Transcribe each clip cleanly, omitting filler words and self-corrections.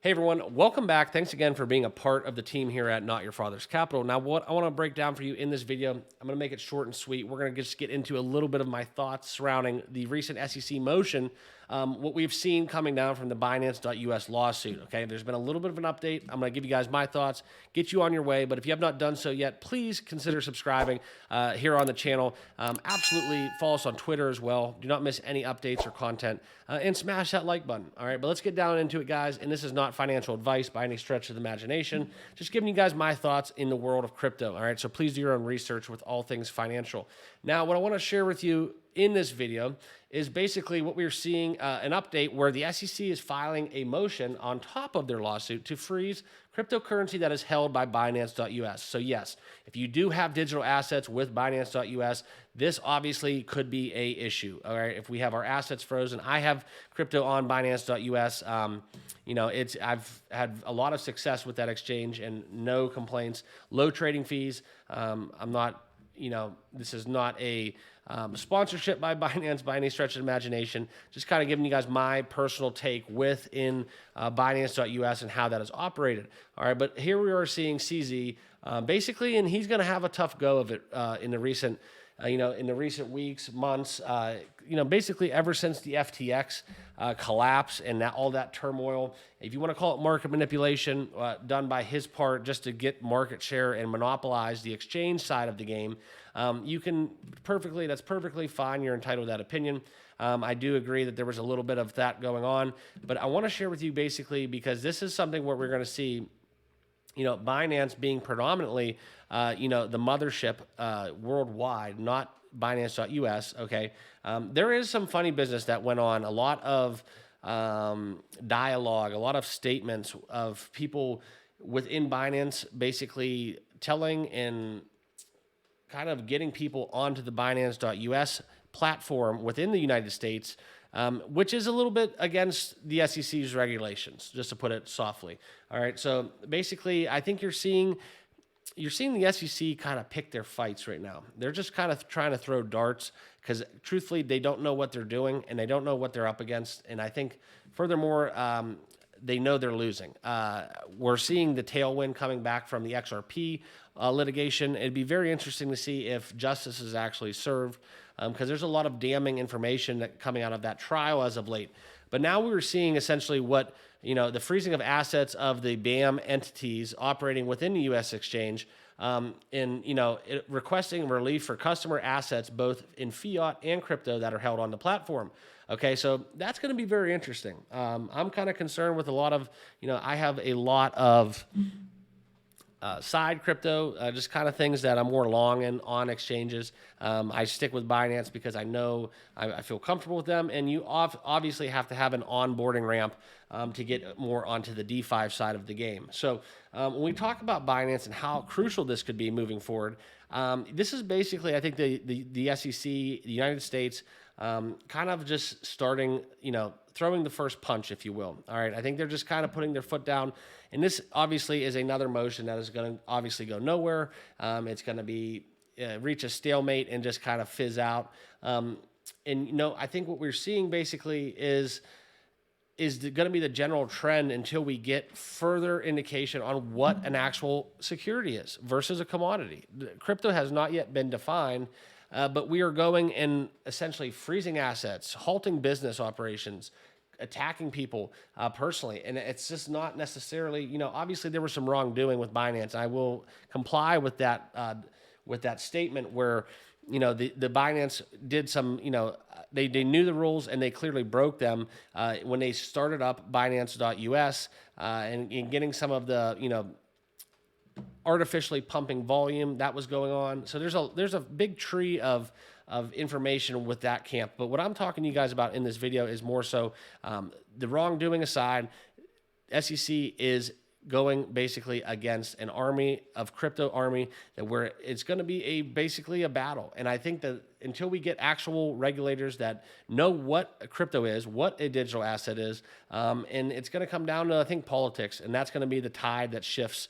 Hey everyone, welcome back. Thanks again for being a part of the team here at Not Your Father's Capital. Now, what I want to break down for you in this video, I'm going to make it short and sweet. We're going to just get into a little bit of my thoughts surrounding the recent SEC motion, what we've seen coming down from the Binance.us lawsuit. Okay, there's been a little bit of an update. I'm going to give you guys my thoughts, get you on your way. But if you have not done so yet, please consider subscribing here on the channel. Absolutely follow us on Twitter as well. Do not miss any updates or content, and smash that like button. All right, but let's get down into it, guys. And this is not financial advice by any stretch of the imagination. Just giving you guys my thoughts in the world of crypto. All right, so please do your own research with all things financial. Now, what I want to share with you in this video is basically what we're seeing, an update where the SEC is filing a motion on top of their lawsuit to freeze cryptocurrency that is held by Binance.us. So yes, if you do have digital assets with Binance.us, this obviously could be a issue. All right, if we have our assets frozen, I have crypto on Binance.us. I've had a lot of success with that exchange and no complaints. Low trading fees. This is not a sponsorship by Binance by any stretch of imagination. Just kind of giving you guys my personal take within Binance.us and how that is operated. All right, but here we are seeing CZ basically, and he's going to have a tough go of it in the recent weeks, months, basically ever since the FTX collapse and all that turmoil. If you want to call it market manipulation done by his part just to get market share and monopolize the exchange side of the game, that's perfectly fine. You're entitled to that opinion. I do agree that there was a little bit of that going on, but I want to share with you basically because this is something where we're going to see Binance being predominantly, the mothership worldwide, not Binance.us, okay? There is some funny business that went on, a lot of dialogue, a lot of statements of people within Binance basically telling and kind of getting people onto the Binance.us platform within the United States, which is a little bit against the SEC's regulations, just to put it softly. All right, so basically, I think you're seeing the SEC kind of pick their fights right now. They're just kind of trying to throw darts because, truthfully, they don't know what they're doing and they don't know what they're up against. And I think, furthermore, they know they're losing. We're seeing the tailwind coming back from the XRP litigation. It'd be very interesting to see if justice is actually served because there's a lot of damning information coming out of that trial as of late. But now we're seeing essentially what, the freezing of assets of the BAM entities operating within the U.S. exchange requesting relief for customer assets both in fiat and crypto that are held on the platform. Okay, so that's going to be very interesting. I'm kind of concerned with a lot of, I have a lot of side crypto, just kind of things that I'm more long in on exchanges. I stick with Binance because I know I feel comfortable with them, and you obviously have to have an onboarding ramp to get more onto the DeFi side of the game. So when we talk about Binance and how crucial this could be moving forward, this is basically, I think, the SEC, the United States, kind of just starting, throwing the first punch, if you will. All right, I think they're just kind of putting their foot down. And this obviously is another motion that is going to obviously go nowhere. It's going to be reach a stalemate and just kind of fizz out. I think what we're seeing basically is going to be the general trend until we get further indication on what an actual security is versus a commodity. Crypto has not yet been defined, but we are going and essentially freezing assets, halting business operations, attacking people personally. And it's just not necessarily, obviously there was some wrongdoing with Binance. I will comply with that statement where, the Binance did some, they knew the rules and they clearly broke them when they started up Binance.us and getting some of the, artificially pumping volume that was going on. So there's a big tree of information with that camp. But what I'm talking to you guys about in this video is more so the wrongdoing aside, SEC is going basically against an army of crypto army where it's going to be basically a battle. And I think that until we get actual regulators that know what a crypto is, what a digital asset is, and it's going to come down to, I think, politics, and that's going to be the tide that shifts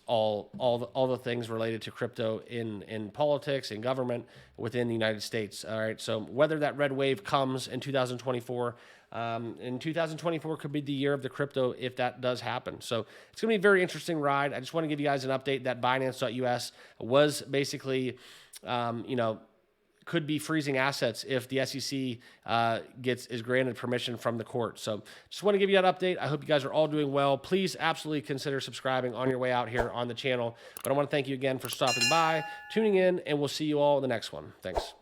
all the things related to crypto in politics and government within the United States. All right, so whether that red wave comes in 2024, In 2024 could be the year of the crypto if that does happen. So it's going to be a very interesting ride. I just want to give you guys an update that Binance.us was basically, could be freezing assets if the SEC is granted permission from the court. So just want to give you that update. I hope you guys are all doing well. Please absolutely consider subscribing on your way out here on the channel. But I want to thank you again for stopping by, tuning in, and we'll see you all in the next one. Thanks.